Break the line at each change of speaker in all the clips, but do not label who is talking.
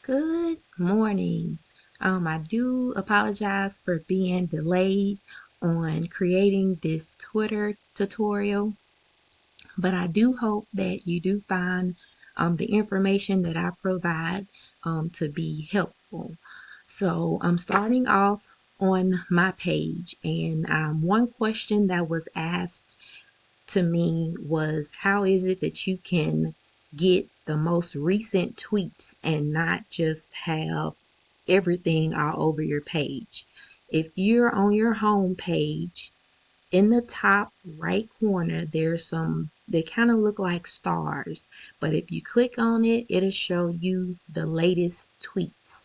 Good morning. I do apologize for being delayed on creating this Twitter tutorial, but I do hope that you do find the information that I provide to be helpful. So I'm starting off on my page, and one question that was asked to me was, how is it that you can get the most recent tweets and not just have everything all over your page? If you're on your home page, in the top right corner, there's they kind of look like stars, but if you click on it, it'll show you the latest tweets.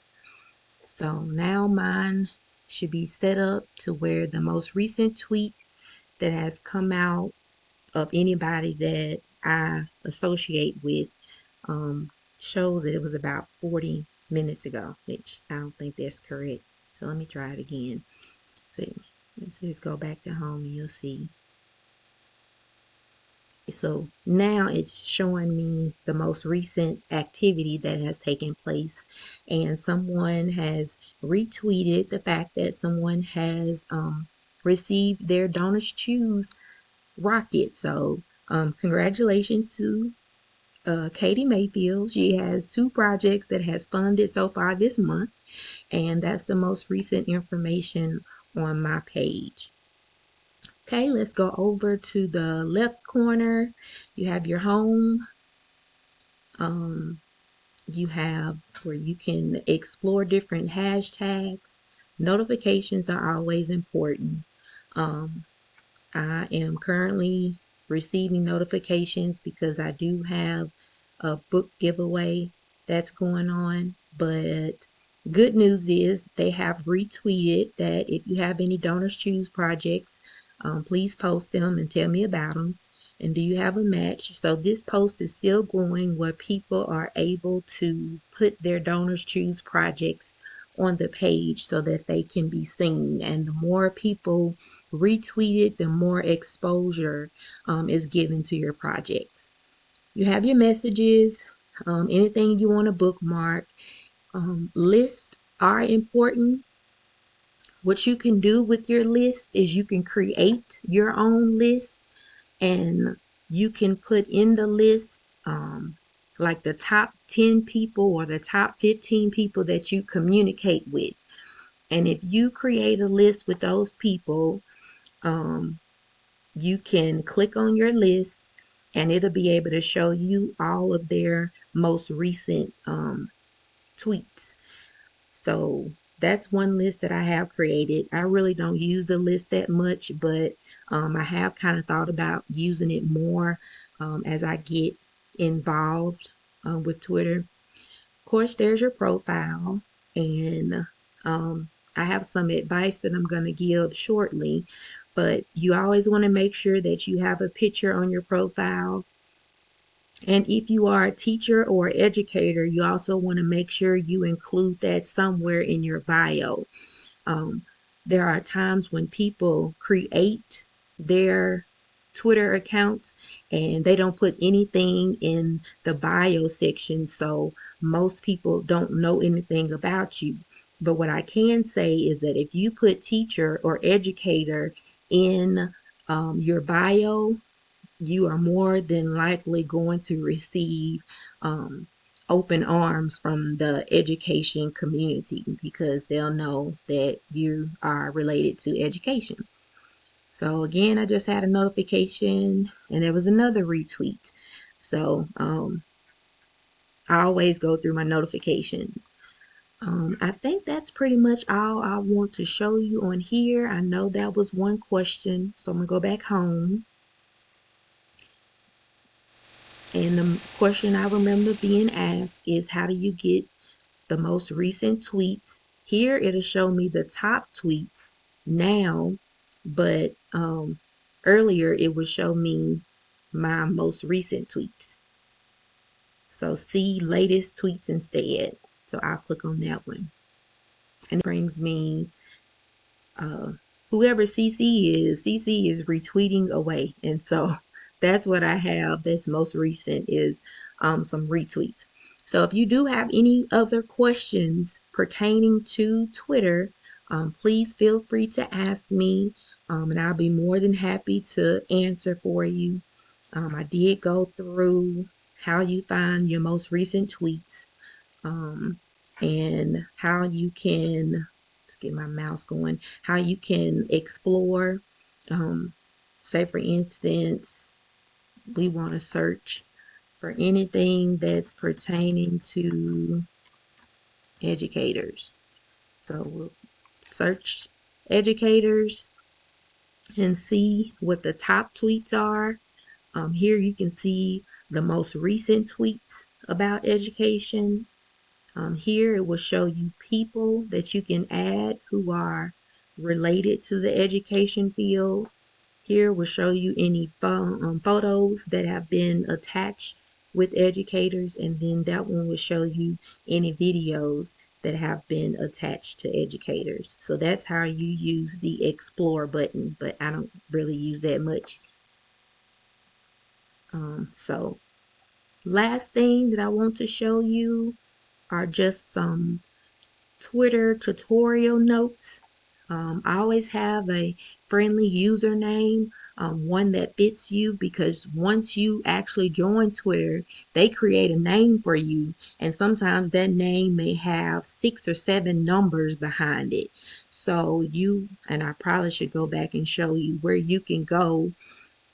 So now mine should be set up to where the most recent tweet that has come out of anybody that I associate with shows that it was about 40 minutes ago, which I don't think that's correct. So let me try it again. See, let's go back to home and you'll see. So now it's showing me the most recent activity that has taken place, and someone has retweeted the fact that someone has received their Donors Choose rocket. So congratulations to Katie Mayfield. She has 2 projects that has funded so far this month, and that's the most recent information on my page. Okay, let's go over to the left corner. You have your home. You have where you can explore different hashtags. Notifications are always important. I am currently receiving notifications because I do have a book giveaway that's going on. But good news is they have retweeted that if you have any Donors Choose projects, please post them and tell me about them. And do you have a match? So this post is still going where people are able to put their Donors Choose projects on the page so that they can be seen. And the more people retweet it, the more exposure is given to your projects. You have your messages, anything you want to bookmark. Lists are important. What you can do with your list is you can create your own list, and you can put in the list like the top 10 people or the top 15 people that you communicate with. And if you create a list with those people, you can click on your list and it'll be able to show you all of their most recent tweets. So that's one list that I have created. I really don't use the list that much, but I have kind of thought about using it more as I get involved with Twitter. Of course, there's your profile, and I have some advice that I'm going to give shortly, but you always want to make sure that you have a picture on your profile. And if you are a teacher or educator, you also want to make sure you include that somewhere in your bio. Um, there are times when people create their Twitter accounts and they don't put anything in the bio section, so most people don't know anything about you. But what I can say is that if you put teacher or educator in your bio, you are more than likely going to receive open arms from the education community because they'll know that you are related to education. So again, I just had a notification and there was another retweet. So I always go through my notifications. I think that's pretty much all I want to show you on here. I know that was one question, so I'm going to go back home. And the question I remember being asked is, how do you get the most recent tweets? Here it'll show me the top tweets now, but earlier it would show me my most recent tweets. So see latest tweets instead. So I'll click on that one. And it brings me whoever CC is retweeting away. And so that's what I have that's most recent is some retweets. So if you do have any other questions pertaining to Twitter, please feel free to ask me, and I'll be more than happy to answer for you. I did go through how you find your most recent tweets, and how you can, let's get my mouse going, how you can explore, um, say for instance, we want to search for anything that's pertaining to educators. So we'll search educators and see what the top tweets are. Here you can see the most recent tweets about education. Here it will show you people that you can add who are related to the education field. Here will show you any photos that have been attached with educators, and then that one will show you any videos that have been attached to educators. So that's how you use the explore button, but I don't really use that much. So last thing that I want to show you are just some Twitter tutorial notes. I always have a friendly username, one that fits you, because once you actually join Twitter, they create a name for you, and sometimes that name may have 6 or 7 numbers behind it. So and I probably should go back and show you where you can go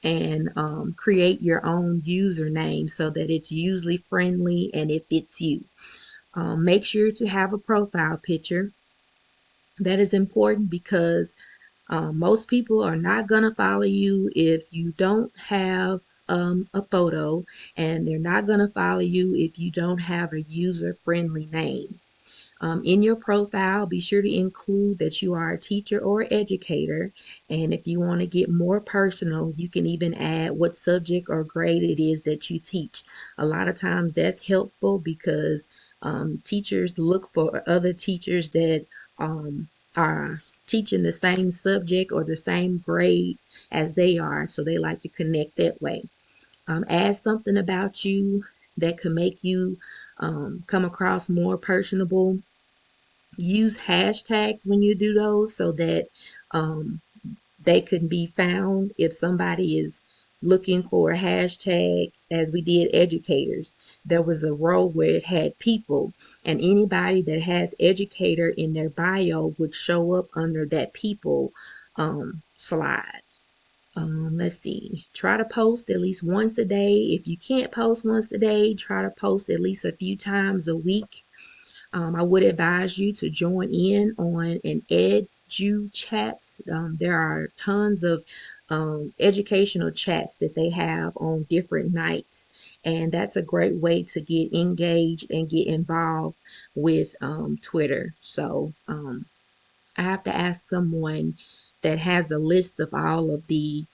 and create your own username so that it's user friendly and it fits you. Make sure to have a profile picture. That is important because most people are not going to follow you if you don't have a photo, and they're not going to follow you if you don't have a user-friendly name. In your profile, be sure to include that you are a teacher or educator. And if you want to get more personal, you can even add what subject or grade it is that you teach. A lot of times that's helpful because teachers look for other teachers that are teaching the same subject or the same grade as they are. So they like to connect that way. Add something about you that could make you come across more personable. Use hashtags when you do those so that um, they can be found if somebody is looking for a hashtag. As we did educators, there was a row where it had people, and anybody that has educator in their bio would show up under that people slide. Let's see, try to post at least once a day. If you can't post once a day, try to post at least a few times a week. I would advise you to join in on an edu chat. There are tons of educational chats that they have on different nights, and that's a great way to get engaged and get involved with Twitter. So I have to ask someone that has a list of all of the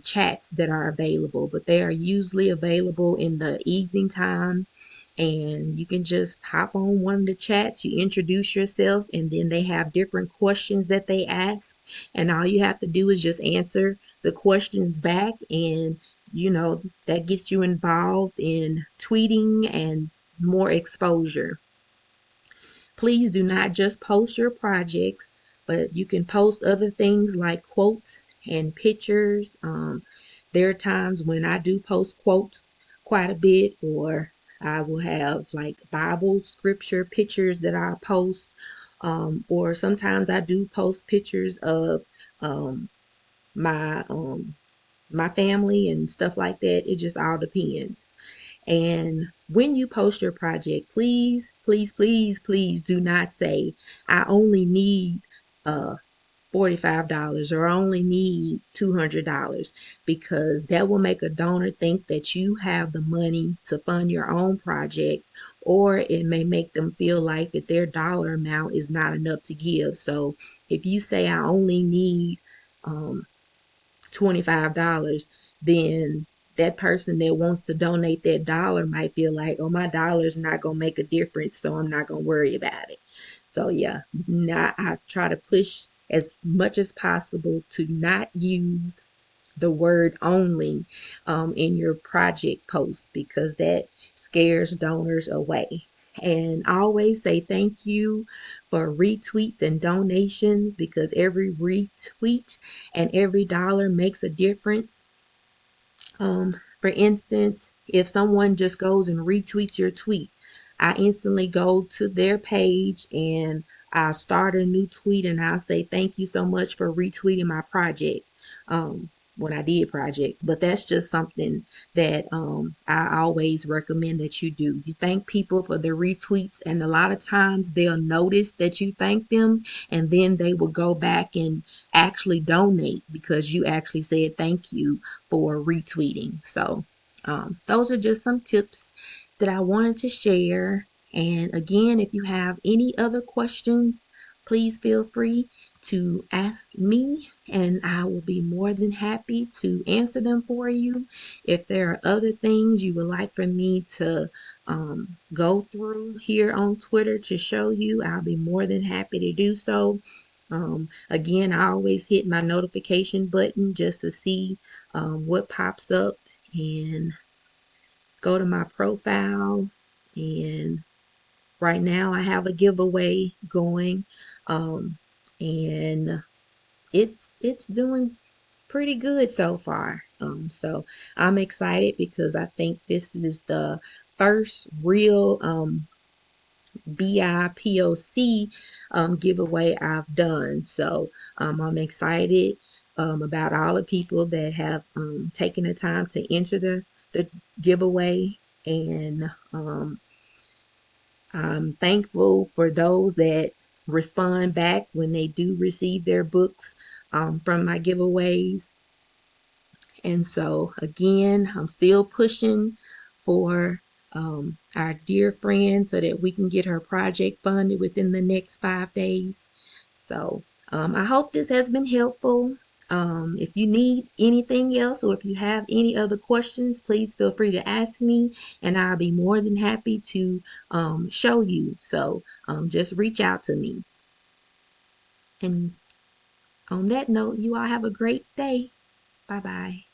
chats that are available, but they are usually available in the evening time, and you can just hop on one of the chats, you introduce yourself, and then they have different questions that they ask, and all you have to do is just answer the questions back, and that gets you involved in tweeting and more exposure. Please do not just post your projects, but you can post other things like quotes and pictures. There are times when I do post quotes quite a bit, or I will have like Bible scripture pictures that I post, or sometimes I do post pictures of um, my my family and stuff like that. It just all depends. And when you post your project, please, please, please, please do not say, I only need $45 or I only need $200, because that will make a donor think that you have the money to fund your own project, or it may make them feel like that their dollar amount is not enough to give. So if you say, I only need um, $25, then that person that wants to donate that dollar might feel like, oh, my dollar is not going to make a difference, so I'm not going to worry about it. So yeah, now I try to push as much as possible to not use the word only in your project posts, because that scares donors away. And I always say thank you for retweets and donations, because every retweet and every dollar makes a difference. For instance, if someone just goes and retweets your tweet, I instantly go to their page and I start a new tweet and I'll say thank you so much for retweeting my project. When I did projects, but that's just something that I always recommend that you do. You thank people for their retweets, and a lot of times they'll notice that you thank them, and then they will go back and actually donate because you actually said thank you for retweeting. So, those are just some tips that I wanted to share. And again, if you have any other questions, please feel free to ask me, and I will be more than happy to answer them for you. If there are other things you would like for me to go through here on Twitter to show you, I'll be more than happy to do so. Again, I always hit my notification button just to see what pops up, and go to my profile. And right now I have a giveaway going, and it's doing pretty good so far. So I'm excited because I think this is the first real BIPOC giveaway I've done. So I'm excited about all the people that have taken the time to enter the giveaway. And I'm thankful for those that respond back when they do receive their books from my giveaways. And so, again, I'm still pushing for our dear friend so that we can get her project funded within the next 5 days. So, I hope this has been helpful. If you need anything else, or if you have any other questions, please feel free to ask me, and I'll be more than happy to show you. So, just reach out to me. And on that note, you all have a great day. Bye bye.